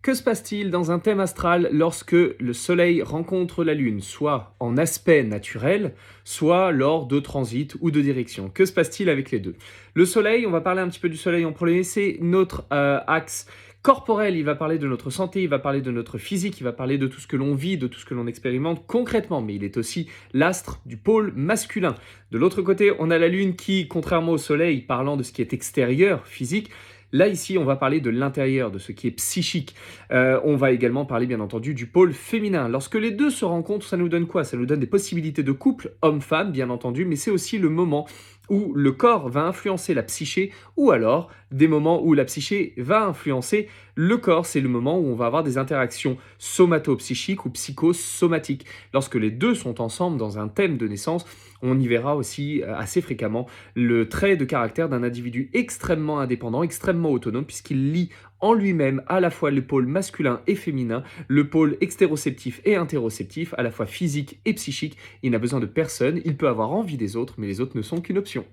Que se passe-t-il dans un thème astral lorsque le Soleil rencontre la Lune, soit en aspect naturel, soit lors de transit ou de direction? Que se passe-t-il avec les deux? Le Soleil, on va parler un petit peu du Soleil en premier, c'est notre axe corporel, il va parler de notre santé, il va parler de notre physique, il va parler de tout ce que l'on vit, de tout ce que l'on expérimente concrètement, mais il est aussi l'astre du pôle masculin. De l'autre côté, on a la Lune qui, contrairement au Soleil, parlant de ce qui est extérieur, physique, là, ici, on va parler de l'intérieur, de ce qui est psychique. On va également parler, bien entendu, du pôle féminin. Lorsque les deux se rencontrent, ça nous donne quoi? Ça nous donne des possibilités de couple, homme-femme, bien entendu, mais c'est aussi le moment où le corps va influencer la psyché, ou alors des moments où la psyché va influencer le corps. C'est le moment où on va avoir des interactions somato-psychiques ou psychosomatiques. Lorsque les deux sont ensemble dans un thème de naissance, on y verra aussi assez fréquemment le trait de caractère d'un individu extrêmement indépendant, extrêmement autonome, puisqu'il lie en lui-même à la fois le pôle masculin et féminin, le pôle extéroceptif et interoceptif, à la fois physique et psychique. Il n'a besoin de personne, il peut avoir envie des autres, mais les autres ne sont qu'une option.